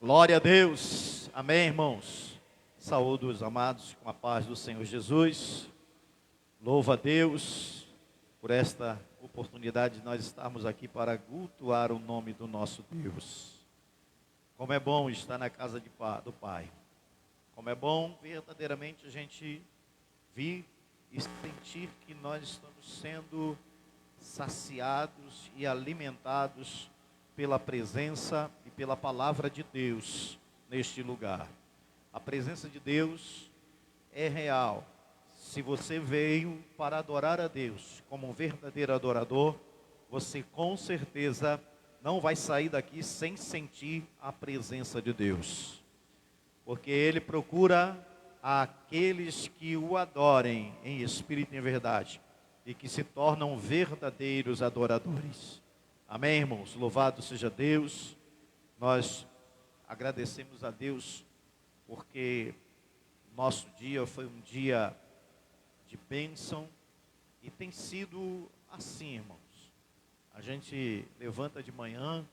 Glória a Deus, amém, irmãos. Saúdo os amados com a paz do Senhor Jesus. Louva a Deus por esta oportunidade de nós estarmos aqui para cultuar o nome do nosso Deus. Como é bom estar na casa do Pai. Como é bom verdadeiramente a gente vir e sentir que nós estamos sendo saciados e alimentados pela presença e pela palavra de Deus neste lugar. A presença de Deus é real. Se você veio para adorar a Deus como um verdadeiro adorador, você com certeza não vai sair daqui sem sentir a presença de Deus. Porque Ele procura aqueles que o adorem em espírito e em verdade e que se tornam verdadeiros adoradores. Amém, irmãos? Louvado seja Deus. Nós agradecemos a Deus porque nosso dia foi um dia de bênção e tem sido assim, irmãos. A gente levanta de manhã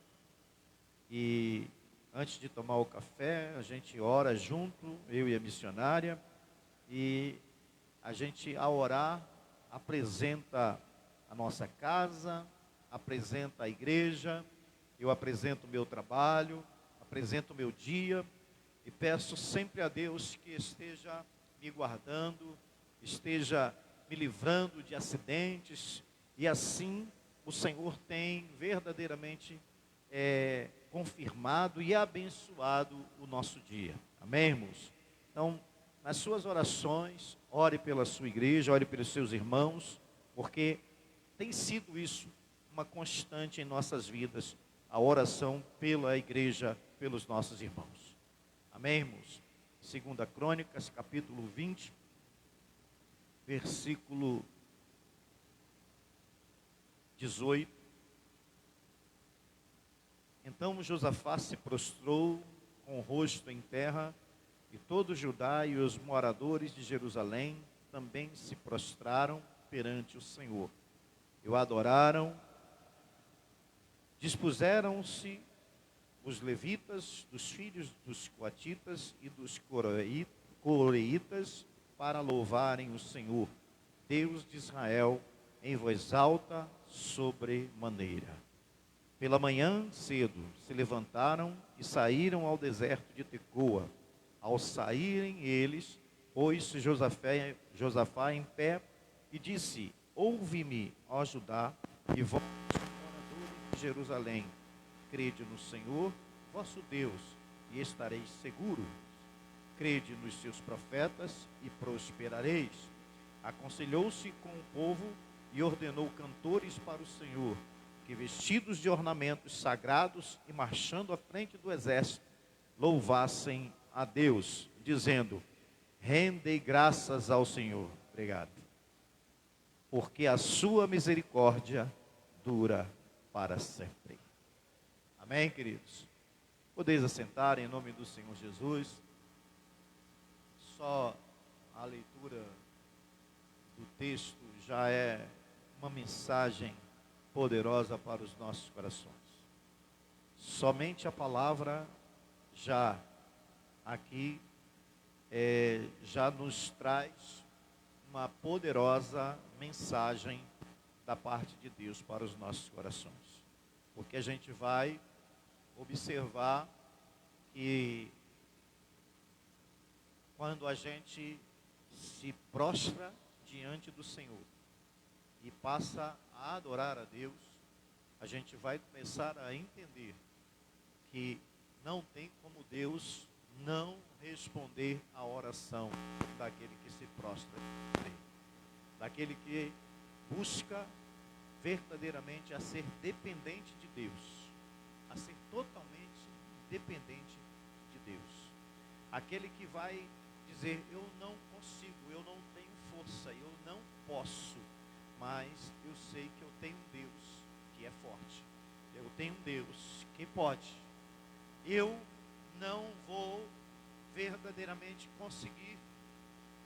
e antes de tomar o café, a gente ora junto, eu e a missionária, e a gente, ao orar, apresenta a nossa casa, apresenta a igreja, eu apresento o meu trabalho, apresento o meu dia, e peço sempre a Deus que esteja me guardando, esteja me livrando de acidentes, e assim o Senhor tem verdadeiramente confirmado e abençoado o nosso dia. Amém, irmãos? Então, nas suas orações, ore pela sua igreja, ore pelos seus irmãos, porque tem sido isso uma constante em nossas vidas, a oração pela igreja, pelos nossos irmãos. Amém, irmãos? 2 Crônicas, capítulo 20, versículo 18. Então Josafá se prostrou com o rosto em terra, e todo Judá e os moradores de Jerusalém também se prostraram perante o Senhor. E o adoraram. Dispuseram-se os levitas, dos filhos dos coatitas e dos coreitas, para louvarem o Senhor, Deus de Israel, em voz alta, sobremaneira. Pela manhã cedo se levantaram e saíram ao deserto de Tecoa. Ao saírem eles, pôs-se Josafá em pé e disse: ouve-me, ó Judá, e vós, moradores de Jerusalém, crede no Senhor, vosso Deus, e estareis seguros. Crede nos seus profetas e prosperareis. Aconselhou-se com o povo e ordenou cantores para o Senhor, que vestidos de ornamentos sagrados e marchando à frente do exército, louvassem a Deus, dizendo: rendei graças ao Senhor. Obrigado. Porque a sua misericórdia dura para sempre. Amém, queridos? Podeis assentar em nome do Senhor Jesus. Só a leitura do texto já é uma mensagem poderosa para os nossos corações. Somente a palavra já aqui já nos traz uma poderosa mensagem da parte de Deus para os nossos corações. Porque a gente vai observar que quando a gente se prostra diante do Senhor e passa a adorar a Deus, a gente vai começar a entender que não tem como Deus não responder à oração daquele que se prostra, daquele que busca verdadeiramente a ser dependente de Deus, a ser totalmente dependente de Deus. Aquele que vai dizer: eu não consigo, eu não tenho força, eu não posso, mas eu sei que eu tenho um Deus que é forte, eu tenho um Deus que pode. Eu não vou verdadeiramente conseguir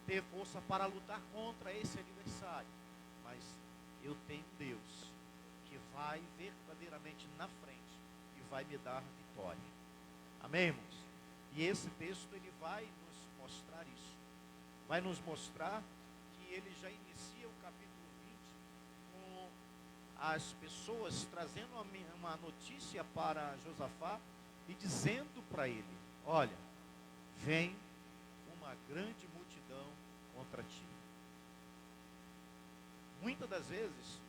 ter força para lutar contra esse adversário, mas eu tenho um Deus que vai verdadeiramente na frente e vai me dar vitória. Amém, irmãos? E esse texto ele vai nos mostrar isso. Vai nos mostrar que ele já inicia o capítulo 20 com as pessoas trazendo uma notícia para Josafá e dizendo para ele: olha, vem uma grande multidão contra ti. Muitas das vezes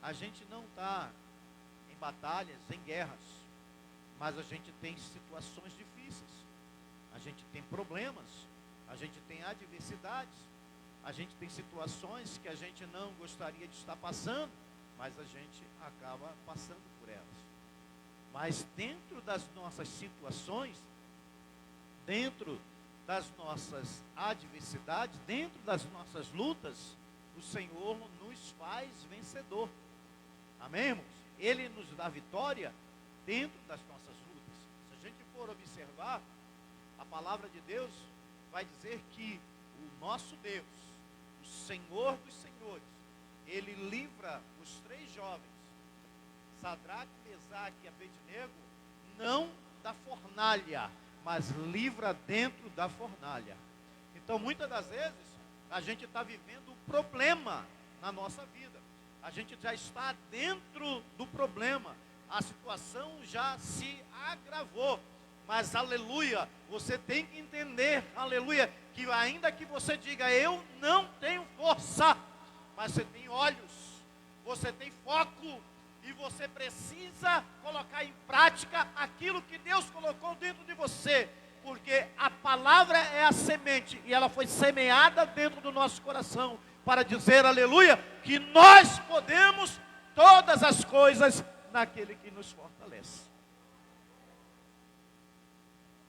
a gente não está em batalhas, em guerras, mas a gente tem situações difíceis, a gente tem problemas, a gente tem adversidades, a gente tem situações que a gente não gostaria de estar passando, mas a gente acaba passando por elas. Mas dentro das nossas situações, dentro das nossas adversidades, dentro das nossas lutas, o Senhor nos faz vencedor. Amém, irmãos? Ele nos dá vitória dentro das nossas lutas. Se a gente for observar, a palavra de Deus vai dizer que o nosso Deus, o Senhor dos senhores, ele livra os 3 jovens, Sadraque, Mesaque e Abednego, não da fornalha, mas livra dentro da fornalha. Então, muitas das vezes, a gente está vivendo um problema na nossa vida. A gente já está dentro do problema. A situação já se agravou. Mas, aleluia, você tem que entender, aleluia, que ainda que você diga, eu não tenho força, mas você tem olhos, você tem foco, e você precisa colocar em prática aquilo que Deus colocou dentro de você, porque a palavra é a semente, e ela foi semeada dentro do nosso coração, para dizer, aleluia, que nós podemos todas as coisas naquele que nos fortalece.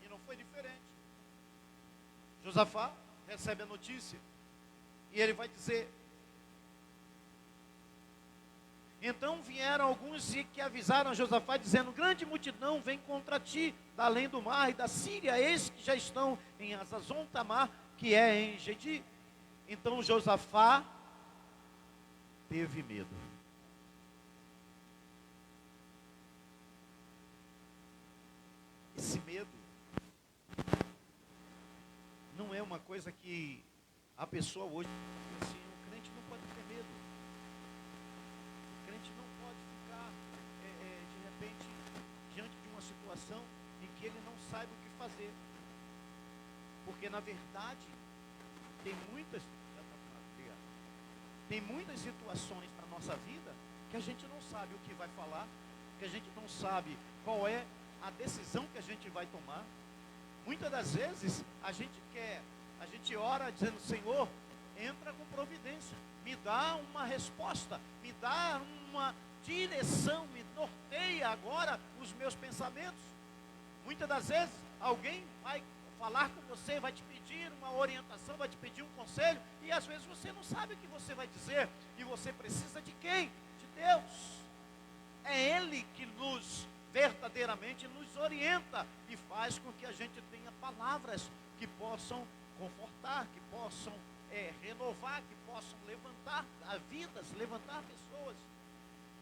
E não foi diferente. Josafá recebe a notícia, e ele vai dizer: então vieram alguns e que avisaram a Josafá, dizendo: grande multidão vem contra ti, da além do mar e da Síria, eis que já estão em Hazazon Tamar, que é em Gedi. Então Josafá teve medo. Esse medo não é uma coisa que a pessoa hoje assim, o crente não pode ter medo. O crente não pode ficar de repente diante de uma situação em que ele não saiba o que fazer. Porque na verdade tem muitas situações na nossa vida que a gente não sabe o que vai falar, que a gente não sabe qual é a decisão que a gente vai tomar. Muitas das vezes a gente ora dizendo: Senhor, entra com providência, me dá uma resposta, me dá uma direção, me norteia agora os meus pensamentos. Muitas das vezes alguém vai falar com você, vai te pedir uma orientação, vai te pedir um conselho, e às vezes você não sabe o que você vai dizer, e você precisa de quem? De Deus. É Ele que verdadeiramente nos orienta e faz com que a gente tenha palavras que possam confortar, que possam renovar, que possam levantar vidas, levantar pessoas.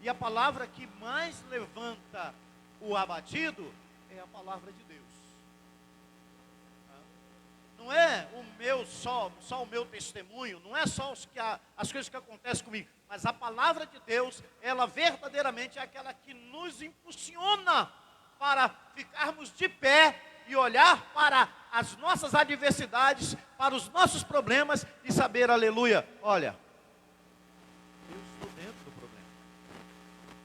E a palavra que mais levanta o abatido é a palavra de Deus. Não é só o meu testemunho, não é só as coisas que acontecem comigo, mas a palavra de Deus, ela verdadeiramente é aquela que nos impulsiona para ficarmos de pé e olhar para as nossas adversidades, para os nossos problemas e saber, aleluia, olha, eu estou dentro do problema,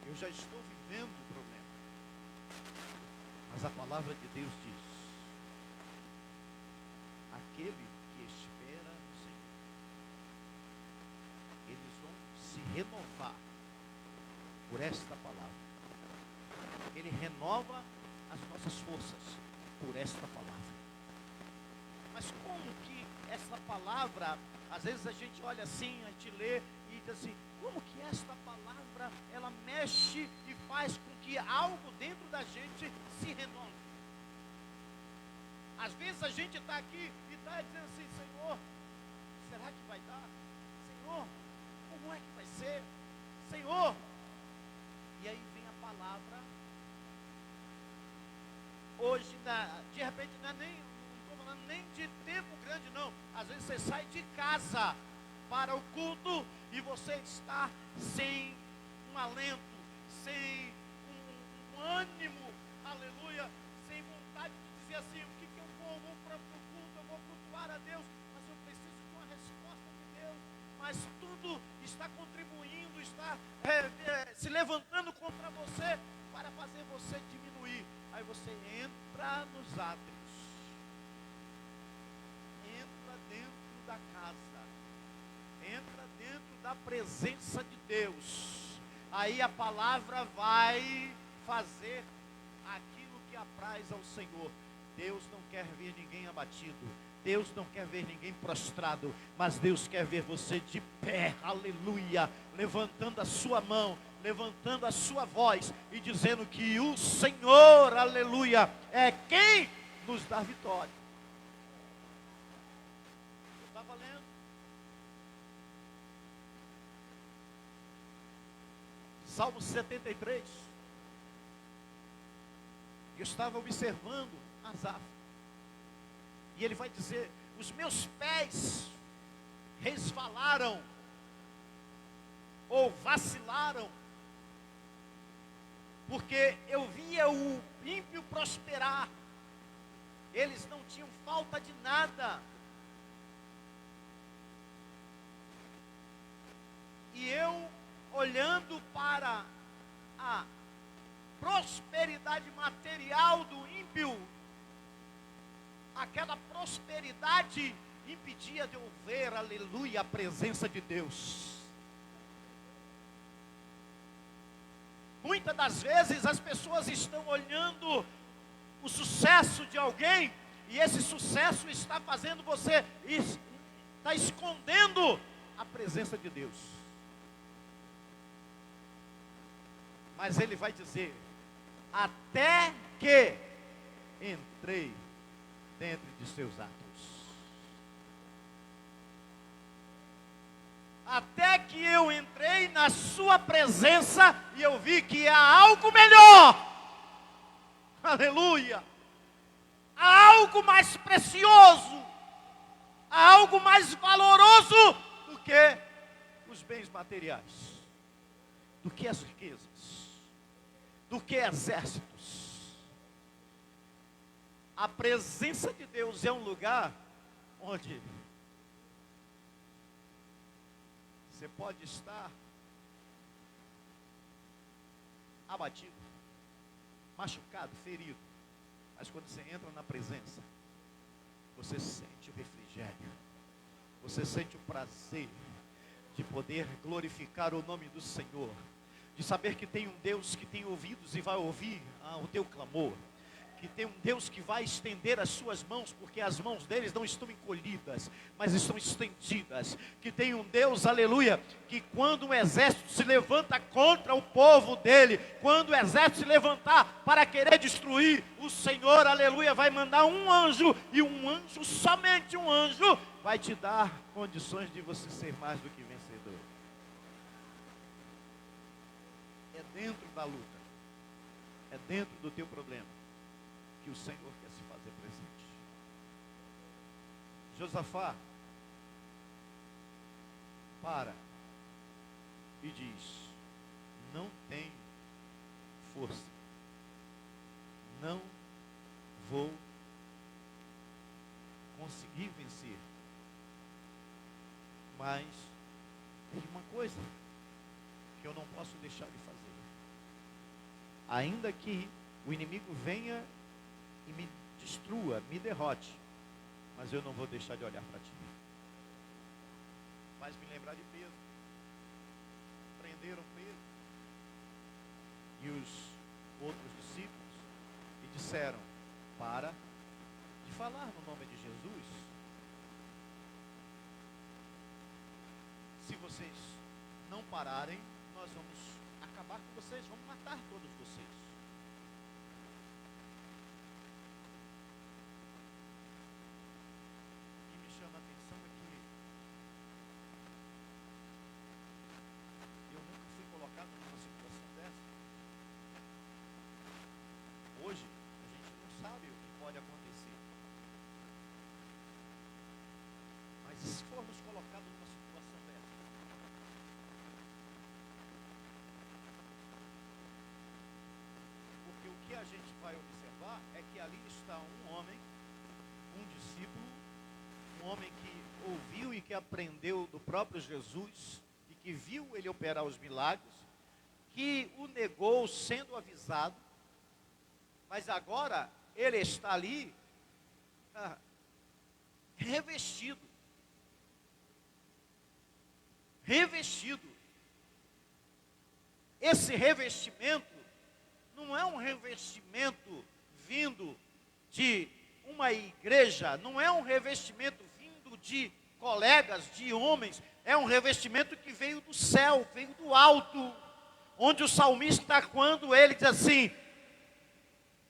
eu já estou vivendo o problema, mas a palavra de Deus diz: aquele que espera no Senhor, eles vão se renovar por esta palavra. Ele renova as nossas forças por esta palavra. Mas como que essa palavra, às vezes a gente olha assim, a gente lê e diz assim: como que esta palavra, ela mexe e faz com que algo dentro da gente se renove? Às vezes a gente está aqui e está dizendo assim: Senhor, será que vai dar? Senhor, como é que vai ser? Senhor, e aí vem a palavra: hoje, de repente, não estou falando nem de tempo grande, não. Às vezes você sai de casa para o culto e você está sem um alento, sem um ânimo, aleluia, sem vontade de dizer assim: o que eu vou para o culto, eu vou cultuar a Deus, mas eu preciso de uma resposta de Deus. Mas tudo está contribuindo, está se levantando contra você para fazer você diminuir. Aí você entra nos átrios, entra dentro da casa, entra dentro da presença de Deus. Aí a palavra vai fazer aquilo que apraz ao Senhor. Deus não quer ver ninguém abatido, Deus não quer ver ninguém prostrado, mas Deus quer ver você de pé, aleluia, levantando a sua mão, levantando a sua voz e dizendo que o Senhor, aleluia, é quem nos dá vitória. Eu estava lendo Salmo 73, eu estava observando Asaf, e ele vai dizer: os meus pés resvalaram ou vacilaram, porque eu via o ímpio prosperar, eles não tinham falta de nada, e eu, olhando para a prosperidade material do ímpio, aquela prosperidade impedia de eu ver, aleluia, a presença de Deus. Muitas das vezes as pessoas estão olhando o sucesso de alguém, e esse sucesso está fazendo você, está escondendo a presença de Deus. Mas ele vai dizer: até que entrei dentro de seus atos. Até que eu entrei na sua presença e eu vi que há algo melhor. Aleluia. Há algo mais precioso, há algo mais valoroso do que os bens materiais, do que as riquezas, do que exércitos. A presença de Deus é um lugar onde você pode estar abatido, machucado, ferido, mas quando você entra na presença, você sente o refrigério, você sente o prazer de poder glorificar o nome do Senhor, de saber que tem um Deus que tem ouvidos e vai ouvir o teu clamor, que tem um Deus que vai estender as suas mãos, porque as mãos deles não estão encolhidas, mas estão estendidas, que tem um Deus, aleluia, que quando um exército se levanta contra o povo dele, quando o exército se levantar para querer destruir, o Senhor, aleluia, vai mandar um anjo, e um anjo, somente um anjo, vai te dar condições de você ser mais do que vencedor. É dentro da luta, é dentro do teu problema que o Senhor quer se fazer presente. Josafá para e diz: não tenho força, não vou conseguir vencer, mas tem uma coisa que eu não posso deixar de fazer, ainda que o inimigo venha e me destrua, me derrote, mas eu não vou deixar de olhar para ti. Faz me lembrar de Pedro. Prenderam Pedro e os outros discípulos e disseram: para de falar no nome de Jesus. Se vocês não pararem, nós vamos acabar com vocês, vamos matar todos vocês. Chama a atenção é que eu nunca fui colocado numa situação dessa. Hoje a gente não sabe vai observar é que ali está um homem, um discípulo, um homem que ouviu e que aprendeu do próprio Jesus e que viu ele operar os milagres, que o negou sendo avisado, mas agora ele está ali revestido. Esse revestimento não é um revestimento vindo de uma igreja, não é um revestimento vindo de colegas, de homens, é um revestimento que veio do céu, veio do alto, onde o salmista, quando ele diz assim: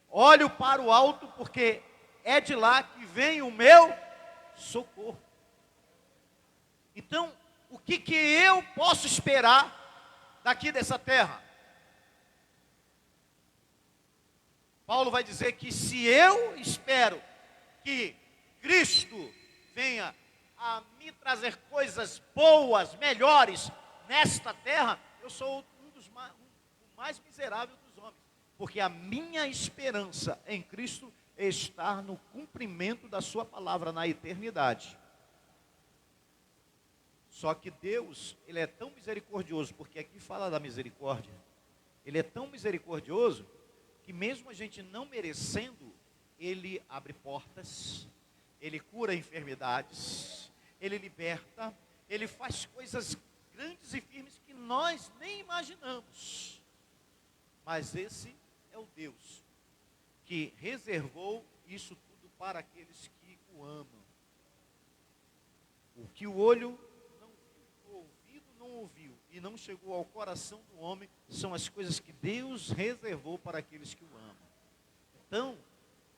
olho para o alto, porque é de lá que vem o meu socorro. Então, o que eu posso esperar daqui dessa terra? Paulo vai dizer que se eu espero que Cristo venha a me trazer coisas boas, melhores nesta terra, eu sou o mais miserável dos homens, porque a minha esperança em Cristo está no cumprimento da sua palavra na eternidade. Só que Deus, Ele é tão misericordioso, porque aqui fala da misericórdia. Ele é tão misericordioso que mesmo a gente não merecendo, Ele abre portas, Ele cura enfermidades, Ele liberta, Ele faz coisas grandes e firmes que nós nem imaginamos. Mas esse é o Deus que reservou isso tudo para aqueles que o amam. O que o olho não ouviu e não chegou ao coração do homem, são as coisas que Deus reservou para aqueles que o amam. Então,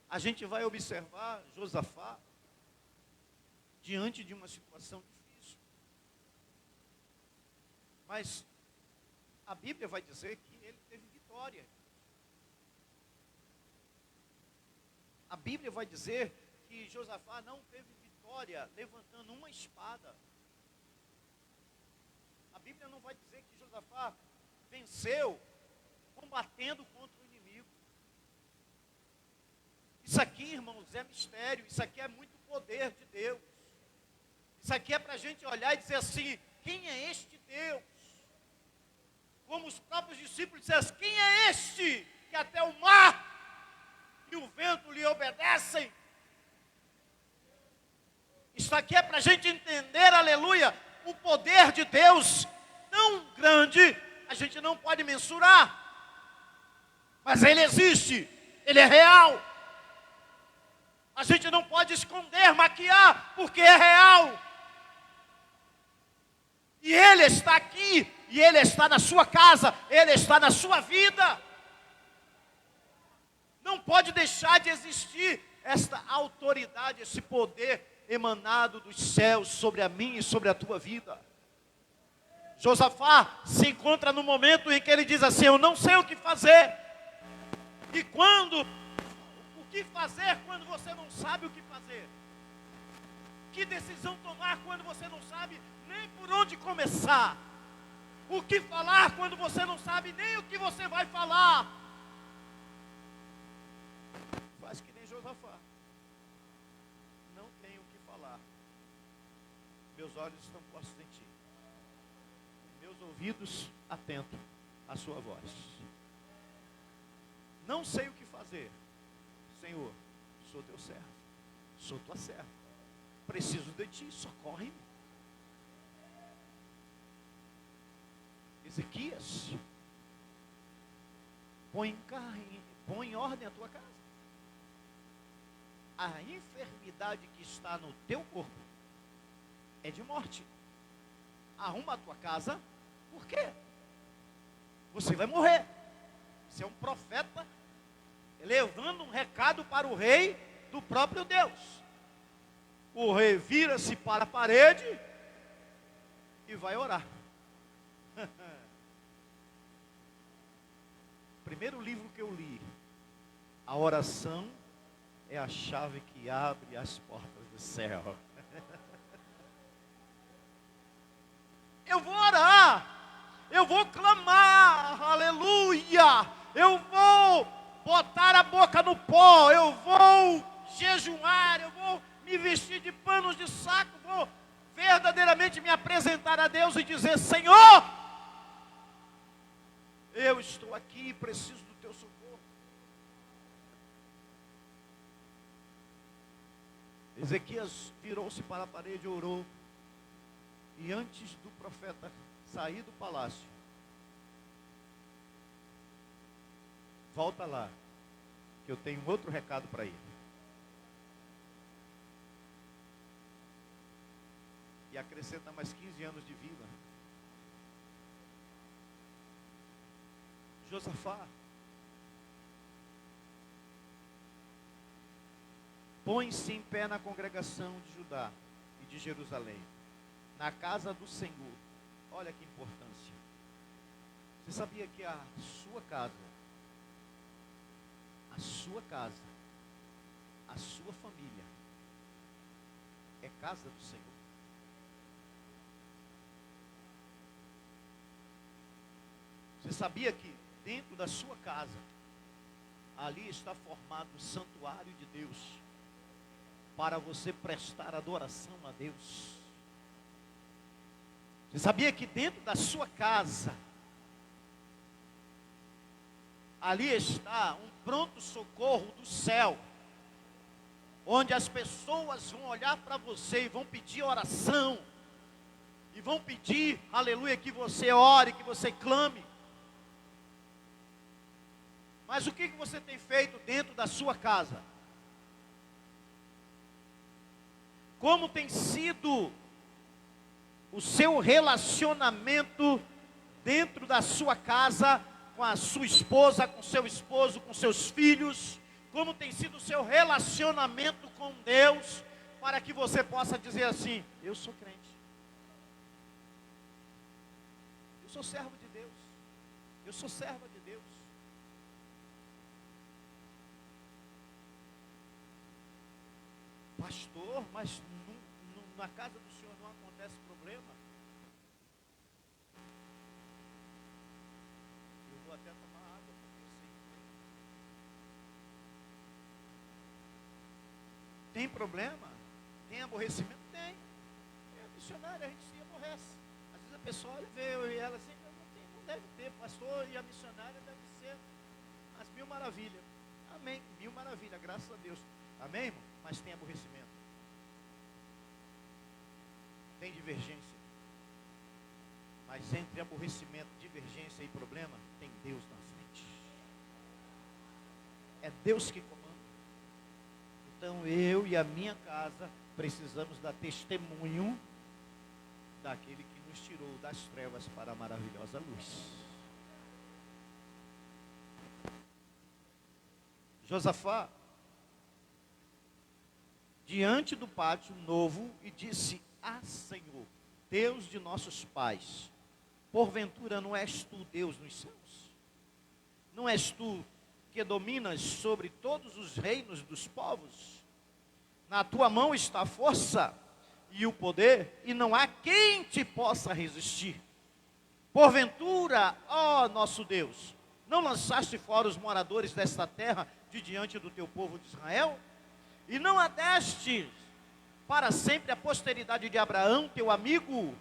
a gente vai observar Josafá diante de uma situação difícil. Mas a Bíblia vai dizer que ele teve vitória. A Bíblia vai dizer que Josafá não teve vitória levantando uma espada. A Bíblia não vai dizer que Josafá venceu combatendo contra o inimigo. Isso aqui, irmãos, é mistério. Isso aqui é muito poder de Deus. Isso aqui é para a gente olhar e dizer assim: quem é este Deus? Como os próprios discípulos disseram: quem é este que até o mar e o vento lhe obedecem? Isso aqui é para a gente entender, aleluia, o poder de Deus tão grande, a gente não pode mensurar. Mas Ele existe, Ele é real. A gente não pode esconder, maquiar, porque é real. E Ele está aqui, e Ele está na sua casa, Ele está na sua vida. Não pode deixar de existir esta autoridade, esse poder emanado dos céus sobre a minha e sobre a tua vida. Josafá se encontra no momento em que ele diz assim: eu não sei o que fazer. E o que fazer quando você não sabe o que fazer? Que decisão tomar quando você não sabe nem por onde começar? O que falar quando você não sabe nem o que você vai falar? Faz que nem Josafá. Não tenho o que falar. Meus olhos estão postos em ti. Meus ouvidos atentos à sua voz. Não sei o que fazer. Senhor, sou teu servo. Sou tua serva. Preciso de ti, socorre-me. Ezequias, põe em ordem a tua casa. A enfermidade que está no teu corpo é de morte. Arruma a tua casa, por quê? Você vai morrer. Você é um profeta levando um recado para o rei do próprio Deus. O rei vira-se para a parede e vai orar. Primeiro livro que eu li, a oração é a chave que abre as portas do céu. Eu vou orar, eu vou clamar, aleluia, eu vou botar a boca no pó, eu vou jejuar, eu vou me vestir de panos de saco, vou verdadeiramente me apresentar a Deus e dizer: Senhor, eu estou aqui e preciso do teu socorro. Ezequias virou-se para a parede e orou. E antes do profeta sair do palácio, volta lá, que eu tenho outro recado para ele. E acrescenta mais 15 anos de vida. Josafá, põe-se em pé na congregação de Judá e de Jerusalém, na casa do Senhor. Olha que importância. Você sabia que a sua casa, a sua família é casa do Senhor? Você sabia que dentro da sua casa, ali está formado o santuário de Deus, para você prestar adoração a Deus? Você sabia que dentro da sua casa, ali está um pronto-socorro do céu, onde as pessoas vão olhar para você e vão pedir oração, e vão pedir, aleluia, que você ore, que você clame. Mas o que você tem feito dentro da sua casa? Como tem sido o seu relacionamento dentro da sua casa, com a sua esposa, com seu esposo, com seus filhos? Como tem sido o seu relacionamento com Deus, para que você possa dizer assim: eu sou crente, eu sou servo de Deus, eu sou serva de Deus. Pastor, mas na casa do Senhor não acontece problema? Eu vou até tomar água, porque eu sei que tem problema? Tem aborrecimento? Tem. É missionária, a gente se aborrece. Às vezes a pessoa olha, vê ela assim: não deve ter, pastor, e a missionária deve ser as mil maravilhas. Amém, mil maravilhas, graças a Deus. Amém, irmão? Mas tem aborrecimento, tem divergência. Mas entre aborrecimento, divergência e problema, tem Deus na frente. É Deus que comanda. Então eu e a minha casa precisamos dar testemunho daquele que nos tirou das trevas para a maravilhosa luz. Josafá, diante do pátio novo, e disse: Ah, Senhor, Deus de nossos pais, porventura não és tu Deus nos céus? Não és tu que dominas sobre todos os reinos dos povos? Na tua mão está a força e o poder, e não há quem te possa resistir. Porventura, ó nosso Deus, não lançaste fora os moradores desta terra de diante do teu povo de Israel? E não a deste para sempre a posteridade de Abraão, teu amigo?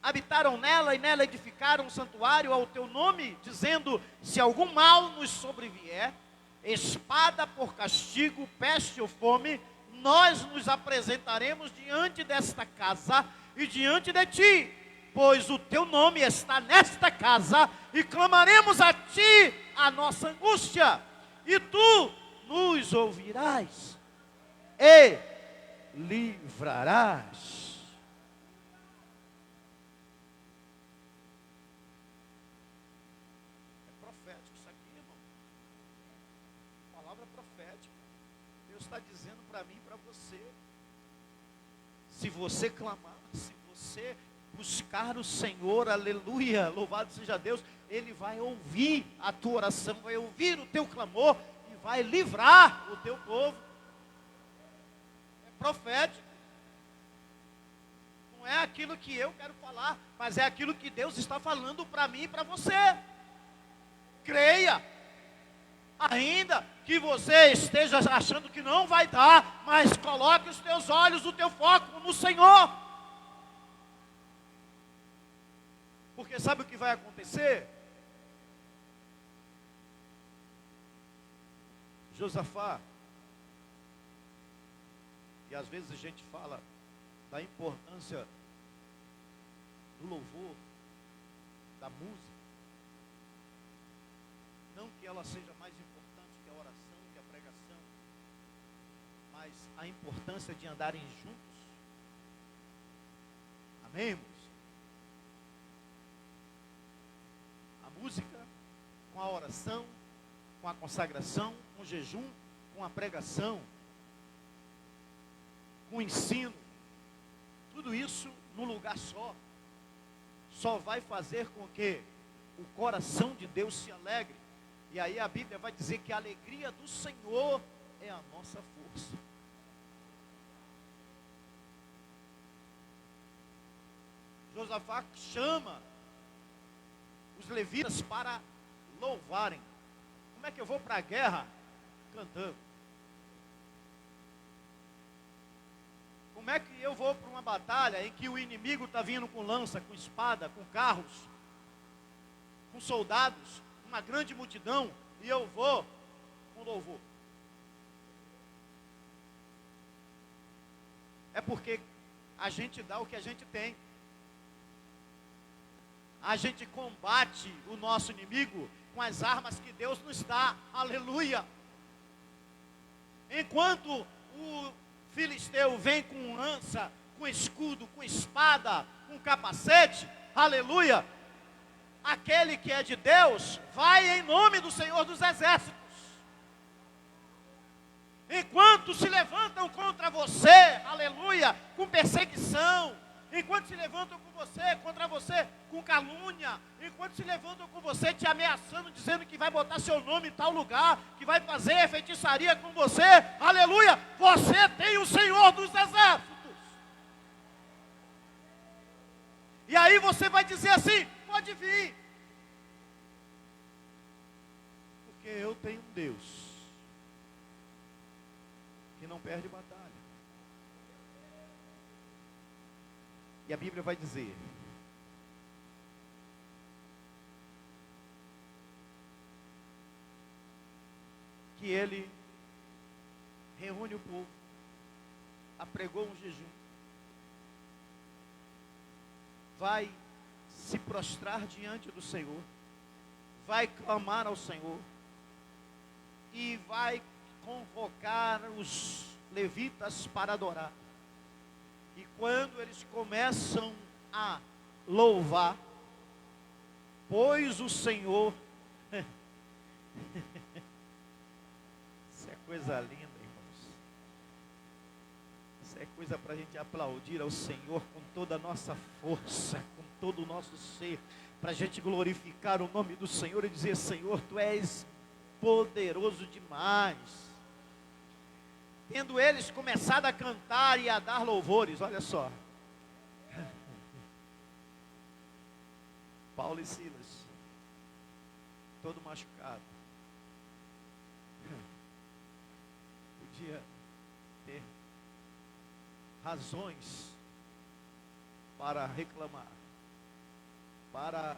Habitaram nela e nela edificaram um santuário ao teu nome, dizendo: se algum mal nos sobrevier, espada por castigo, peste ou fome, nós nos apresentaremos diante desta casa e diante de ti, pois o teu nome está nesta casa, e clamaremos a ti a nossa angústia, e tu nos ouvirás e livrarás. É profético isso aqui, irmão. Palavra profética. Deus está dizendo para mim e para você: se você clamar, se você buscar o Senhor, aleluia, louvado seja Deus, Ele vai ouvir a tua oração, vai ouvir o teu clamor, vai livrar o teu povo. É profético. Não é aquilo que eu quero falar, mas é aquilo que Deus está falando para mim e para você. Creia. Ainda que você esteja achando que não vai dar, mas coloque os teus olhos, o teu foco no Senhor. Porque sabe o que vai acontecer? Josafá, e às vezes a gente fala da importância do louvor, da música, não que ela seja mais importante que a oração, que a pregação, mas a importância de andarem juntos. Amém, irmãos? A música com a oração, com a consagração, com o jejum, com a pregação, com o ensino, tudo isso num lugar só vai fazer com que o coração de Deus se alegre. E aí a Bíblia vai dizer que a alegria do Senhor é a nossa força. Josafá chama os levitas para louvarem. Como é que eu vou para a guerra? Cantando. Como é que eu vou para uma batalha em que o inimigo está vindo com lança, com espada, com carros, com soldados, uma grande multidão, e eu vou com louvor? É porque a gente dá o que a gente tem. A gente combate o nosso inimigo com as armas que Deus nos dá. Aleluia! Enquanto o filisteu vem com lança, com escudo, com espada, com capacete, aleluia, aquele que é de Deus vai em nome do Senhor dos Exércitos. Enquanto se levantam contra você, aleluia, com perseguição, enquanto se levantam contra você com calúnia, enquanto se levantam com você te ameaçando, dizendo que vai botar seu nome em tal lugar, que vai fazer feitiçaria com você, aleluia, você tem o Senhor dos Exércitos. E aí você vai dizer assim: pode vir, porque eu tenho um Deus que não perde batalha. E a Bíblia vai dizer que ele reúne o povo, apregou um jejum, vai se prostrar diante do Senhor, vai clamar ao Senhor e vai convocar os levitas para adorar. E quando eles começam a louvar, pois o Senhor, isso é coisa linda, irmãos, isso é coisa para a gente aplaudir ao Senhor com toda a nossa força, com todo o nosso ser, para a gente glorificar o nome do Senhor e dizer: Senhor, Tu és poderoso demais. Tendo eles começado a cantar e a dar louvores, olha só, Paulo e Silas, todo machucado, podia ter razões para reclamar, para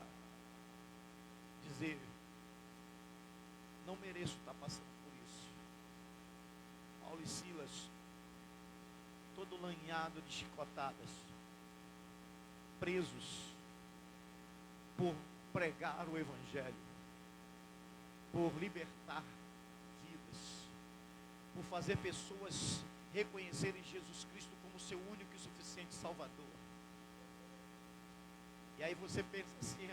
dizer: não mereço estar passando por isso. Paulo e Silas, todo lanhado de chicotadas, presos por pregar o Evangelho, por libertar vidas, por fazer pessoas reconhecerem Jesus Cristo como seu único e suficiente Salvador. E aí você pensa assim: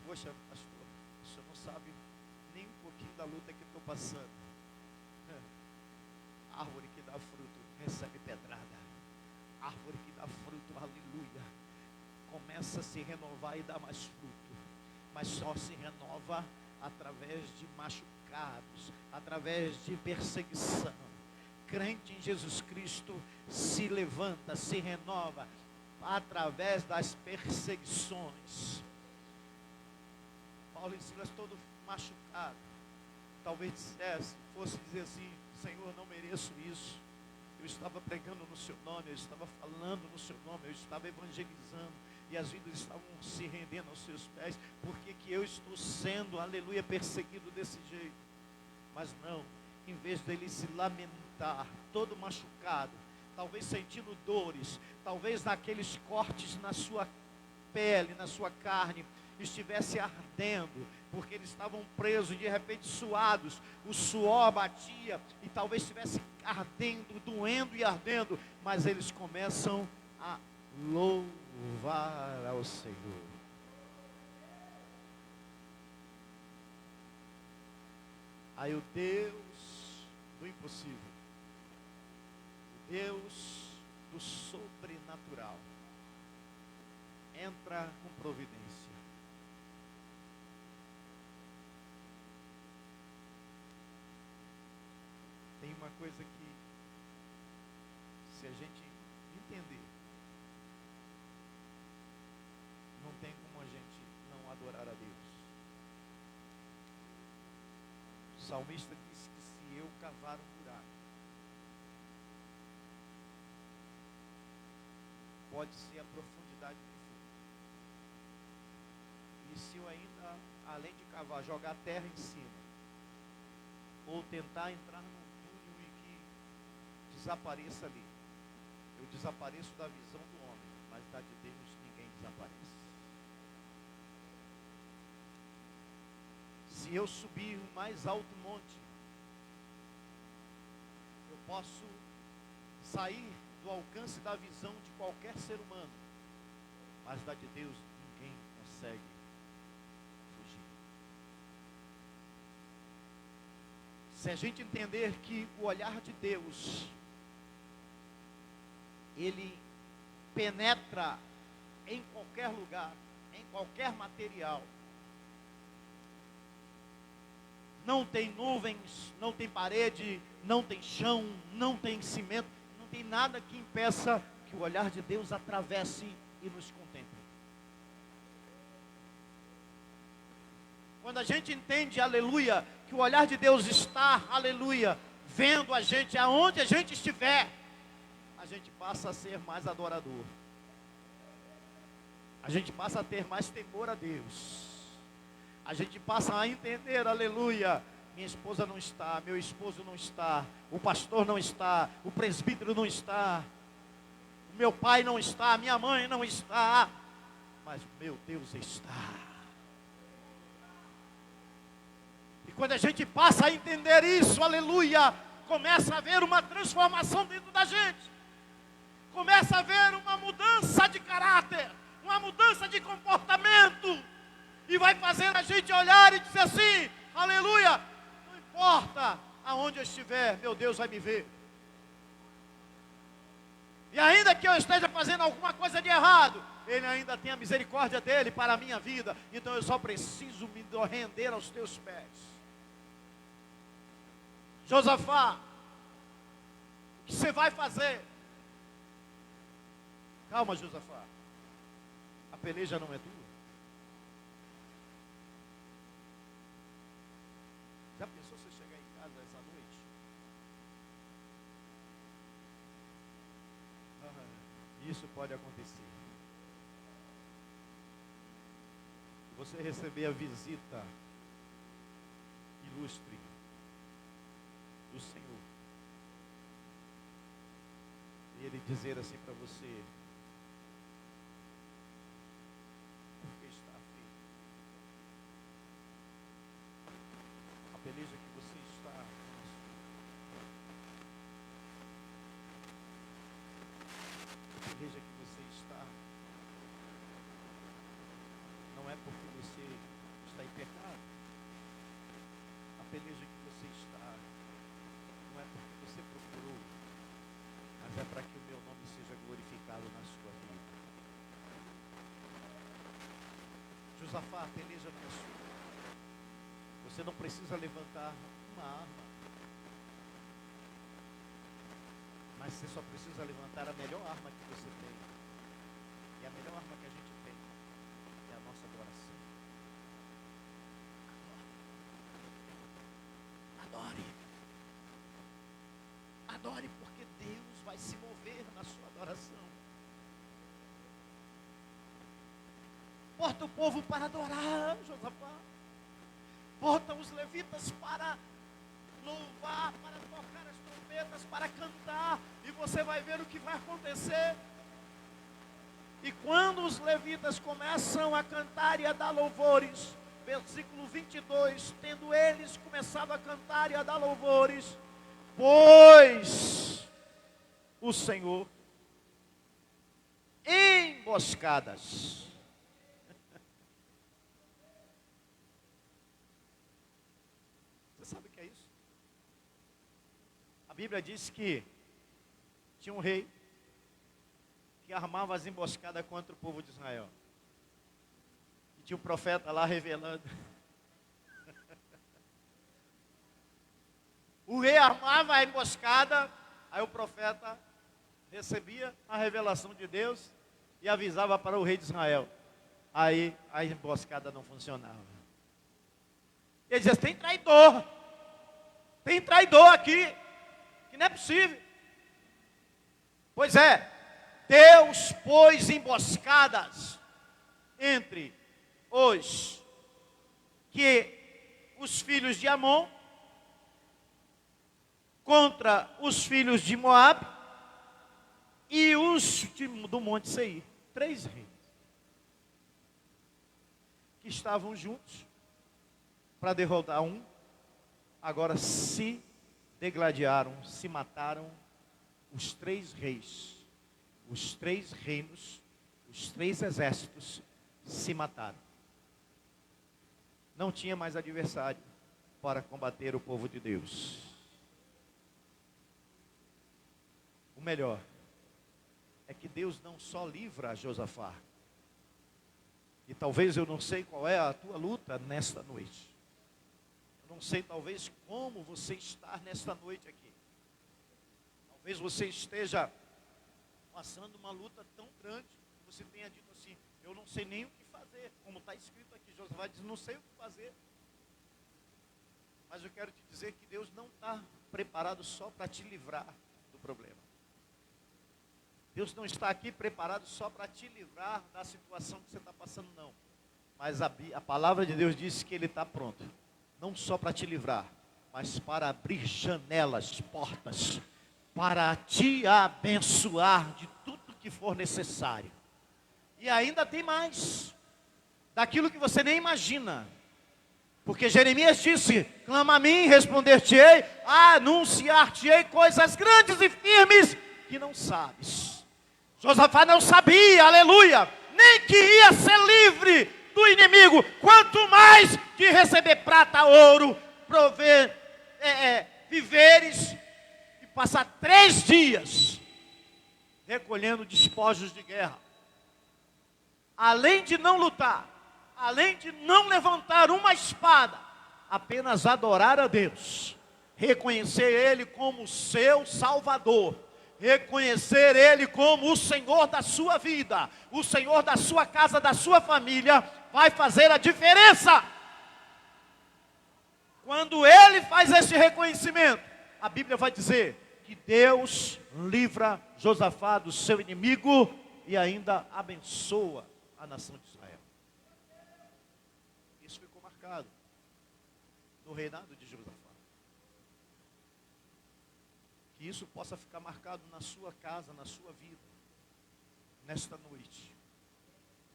poxa, pastor, o senhor não sabe nem um pouquinho da luta que eu estou passando. Árvore que dá fruto recebe pedrada. Árvore que dá fruto, aleluia, começa a se renovar e dá mais fruto. Mas só se renova através de machucados, através de perseguição. Crente em Jesus Cristo se levanta, se renova através das perseguições. Paulo e Silas todo machucado, talvez fosse dizer assim: Senhor, não mereço isso. Eu estava pregando no seu nome, eu estava falando no seu nome, eu estava evangelizando, e as vidas estavam se rendendo aos seus pés. Por que que eu estou sendo, aleluia, perseguido desse jeito? Mas não, em vez dele se lamentar, todo machucado, talvez sentindo dores, talvez naqueles cortes na sua pele, na sua carne, estivesse ardendo, porque eles estavam presos, de repente suados, o suor batia, e talvez estivesse ardendo, doendo e ardendo, mas eles começam a louvar ao Senhor. Aí o Deus do impossível, o Deus do sobrenatural, entra com providência. Tem uma coisa que, se a gente entender, não tem como a gente não adorar a Deus. O salmista disse que se eu cavar um buraco, pode ser a profundidade do fundo. E se eu ainda, além de cavar, jogar terra em cima, ou tentar entrar num túnel e que desapareça ali, eu desapareço da visão do homem, mas da de Deus ninguém desaparece. Se eu subir o mais alto monte, eu posso sair do alcance da visão de qualquer ser humano, mas da de Deus ninguém consegue fugir. Se a gente entender que o olhar de Deus, ele penetra em qualquer lugar, em qualquer material, não tem nuvens, não tem parede, não tem chão, não tem cimento, não tem nada que impeça que o olhar de Deus atravesse e nos contemple. Quando a gente entende, aleluia, que o olhar de Deus está, aleluia, vendo a gente aonde a gente estiver, a gente passa a ser mais adorador. A gente passa a ter mais temor a Deus. A gente passa a entender, aleluia, minha esposa não está, meu esposo não está, o pastor não está, o presbítero não está, o meu pai não está, minha mãe não está, mas meu Deus está. E quando a gente passa a entender isso, aleluia, começa a haver uma transformação dentro da gente, começa a haver uma mudança de caráter, uma mudança de comportamento, e vai fazer a gente olhar e dizer assim, aleluia, não importa aonde eu estiver, meu Deus vai me ver. E ainda que eu esteja fazendo alguma coisa de errado, Ele ainda tem a misericórdia dEle para a minha vida. Então eu só preciso me render aos teus pés. Josafá, o que você vai fazer? Calma, Josafá, a peleja não é tua. Já pensou você chegar em casa essa noite? Isso pode acontecer. Você receber a visita ilustre do Senhor. E Ele dizer assim para você: por que está aflito? A peleja que você está, a peleja que você está, não é porque você está em pecado. A peleja que você está, não é porque você procurou, mas é para que o meu nome seja glorificado na sua vida. Josafá, a peleja não é sua. Você não precisa levantar uma arma, mas você só precisa levantar a melhor arma que você tem. E a melhor arma que a gente tem é a nossa adoração. Bota o povo para adorar, Josafá. Bota os levitas para louvar, para tocar as trombetas, para cantar. E você vai ver o que vai acontecer. E quando os levitas começam a cantar e a dar louvores, versículo 22, tendo eles começado a cantar e a dar louvores, pois o Senhor emboscadas. Você sabe o que é isso? A Bíblia diz que tinha um rei que armava as emboscadas contra o povo de Israel. E tinha um profeta lá revelando. O rei armava a emboscada, aí o profeta recebia a revelação de Deus e avisava para o rei de Israel. Aí a emboscada não funcionava. Ele dizia, tem traidor aqui, que não é possível. Pois é, Deus pôs emboscadas entre os filhos de Amon contra os filhos de Moabe e os do Monte Seir. 3 reis que estavam juntos para derrotar um, agora se degladiaram, se mataram os 3 reis. Os 3 reinos, os 3 exércitos se mataram. Não tinha mais adversário para combater o povo de Deus. O melhor é que Deus não só livra Josafá. E talvez eu não sei qual é a tua luta nesta noite. Eu não sei talvez como você está nesta noite aqui. Talvez você esteja passando uma luta tão grande, que você tenha dito assim, eu não sei nem o que fazer, como está escrito aqui, Josafá diz, não sei o que fazer. Mas eu quero te dizer que Deus não está preparado só para te livrar do problema. Deus não está aqui preparado só para te livrar da situação que você está passando, não. Mas a palavra de Deus diz que Ele está pronto, não só para te livrar, mas para abrir janelas, portas, para te abençoar de tudo que for necessário. E ainda tem mais, daquilo que você nem imagina. Porque Jeremias disse, clama a mim, responder-te-ei, anunciar-te-ei coisas grandes e firmes que não sabes. Josafá não sabia, aleluia, nem que ia ser livre do inimigo, quanto mais que receber prata, ouro, prover víveres, passar 3 dias recolhendo despojos de guerra. Além de não lutar, além de não levantar uma espada, apenas adorar a Deus, reconhecer Ele como seu Salvador, reconhecer Ele como o Senhor da sua vida, o Senhor da sua casa, da sua família, vai fazer a diferença. Quando Ele faz esse reconhecimento, a Bíblia vai dizer que Deus livra Josafá do seu inimigo e ainda abençoa a nação de Israel. Isso ficou marcado no reinado de Josafá. Que isso possa ficar marcado na sua casa, na sua vida, nesta noite.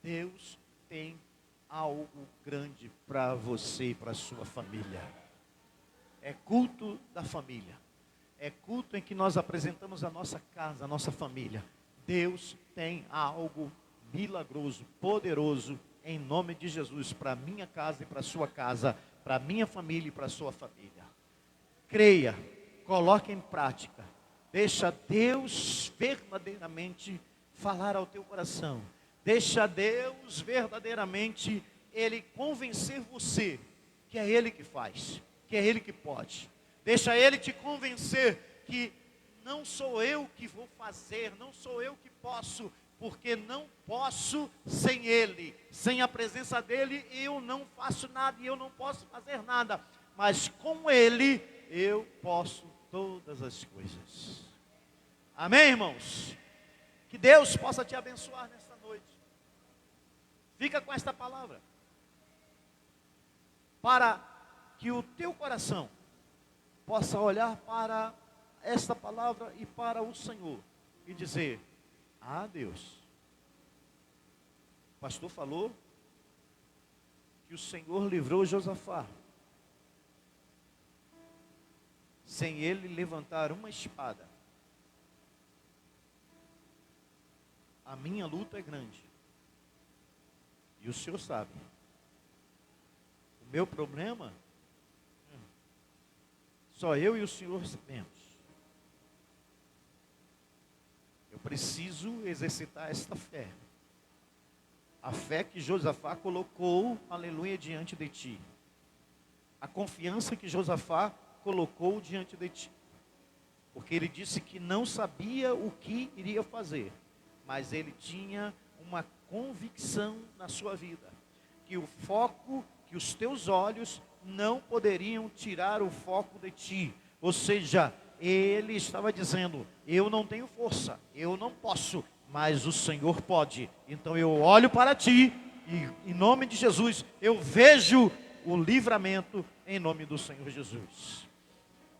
Deus tem algo grande para você e para a sua família. É culto da família. É culto em que nós apresentamos a nossa casa, a nossa família. Deus tem algo milagroso, poderoso, em nome de Jesus, para a minha casa e para a sua casa, para a minha família e para a sua família. Creia, coloque em prática. Deixa Deus verdadeiramente falar ao teu coração. Deixa Deus verdadeiramente, Ele convencer você, que é Ele que faz, que é Ele que pode. Deixa Ele te convencer que não sou eu que vou fazer, não sou eu que posso, porque não posso sem Ele. Sem a presença dEle, eu não faço nada e eu não posso fazer nada. Mas com Ele, eu posso todas as coisas. Amém, irmãos? Que Deus possa te abençoar nesta noite. Fica com esta palavra, para que o teu coração possa olhar para esta palavra e para o Senhor e dizer: ah, Deus, o pastor falou que o Senhor livrou Josafá sem ele levantar uma espada. A minha luta é grande, e o Senhor sabe. O meu problema, só eu e o Senhor sabemos. Eu preciso exercitar esta fé. A fé que Josafá colocou, aleluia, diante de ti. A confiança que Josafá colocou diante de ti. Porque ele disse que não sabia o que iria fazer, mas ele tinha uma convicção na sua vida, que o foco, que os teus olhos não poderiam tirar o foco de ti. Ou seja, ele estava dizendo: eu não tenho força, eu não posso, mas o Senhor pode. Então eu olho para ti e em nome de Jesus eu vejo o livramento em nome do Senhor Jesus.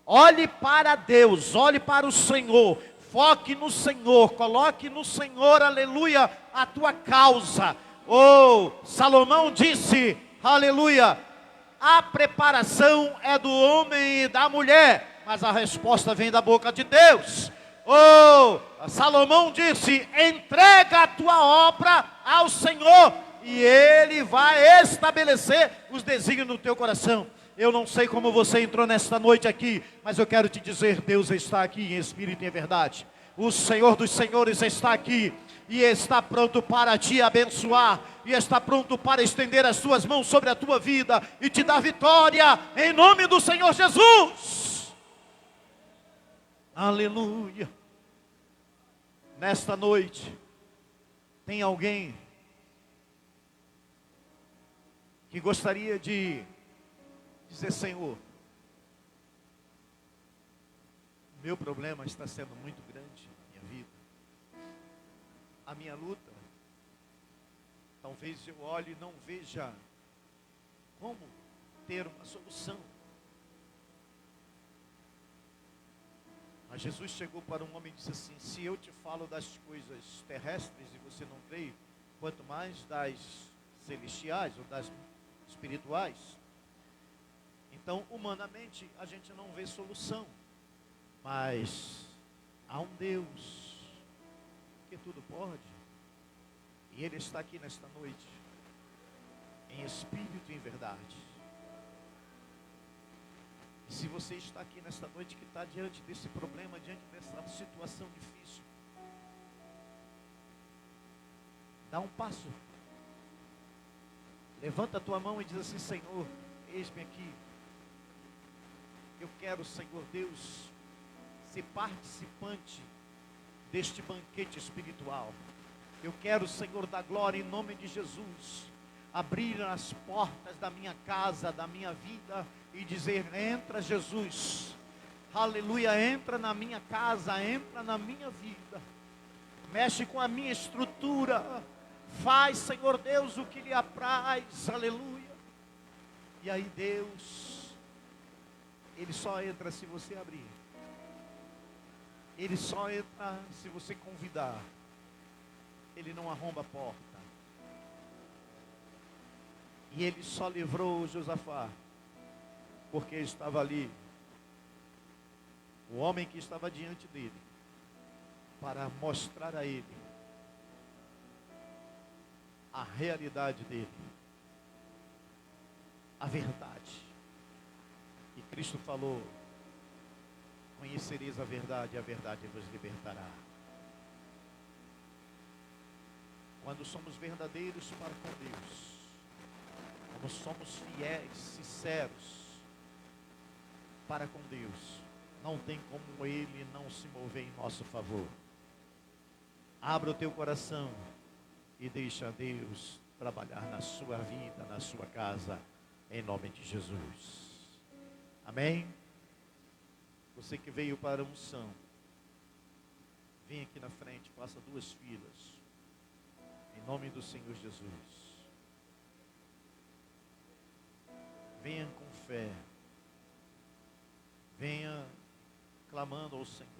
Olhe para Deus, olhe para o Senhor, foque no Senhor, coloque no Senhor, aleluia, a tua causa. Oh, Salomão disse, aleluia, a preparação é do homem e da mulher, mas a resposta vem da boca de Deus. Oh, Salomão disse: entrega a tua obra ao Senhor e Ele vai estabelecer os desígnios no teu coração. Eu não sei como você entrou nesta noite aqui, mas eu quero te dizer: Deus está aqui em espírito e em verdade. O Senhor dos Senhores está aqui e está pronto para te abençoar, e está pronto para estender as suas mãos sobre a tua vida e te dar vitória em nome do Senhor Jesus. Aleluia. Nesta noite tem alguém que gostaria de dizer: Senhor, meu problema está sendo muito grande na minha vida. A minha luta, talvez eu olhe e não veja como ter uma solução. Mas Jesus chegou para um homem e disse assim: se eu te falo das coisas terrestres e você não crê, quanto mais das celestiais ou das espirituais. Então, humanamente, a gente não vê solução, mas há um Deus que tudo pode, e Ele está aqui nesta noite, em espírito e em verdade. E se você está aqui nesta noite, que está diante desse problema, diante dessa situação difícil, dá um passo, levanta a tua mão e diz assim: Senhor, eis-me aqui. Eu quero, Senhor Deus, ser participante deste banquete espiritual. Eu quero, Senhor da glória, em nome de Jesus, abrir as portas da minha casa, da minha vida, e dizer: entra, Jesus, aleluia, entra na minha casa, entra na minha vida, mexe com a minha estrutura, faz, Senhor Deus, o que lhe apraz, aleluia. E aí Deus, Ele só entra se você abrir. Ele só entra se você convidar. Ele não arromba a porta. E Ele só livrou Josafá porque estava ali o homem que estava diante dele, para mostrar a ele a realidade dele, a verdade. E Cristo falou: conhecereis a verdade, e a verdade vos libertará. Quando somos verdadeiros para com Deus, quando somos fiéis, sinceros para com Deus, não tem como Ele não se mover em nosso favor. Abra o teu coração e deixa Deus trabalhar na sua vida, na sua casa, em nome de Jesus. Amém? Você que veio para a unção, vem aqui na frente, faça 2 filas, em nome do Senhor Jesus. venha com fé, venha clamando ao Senhor.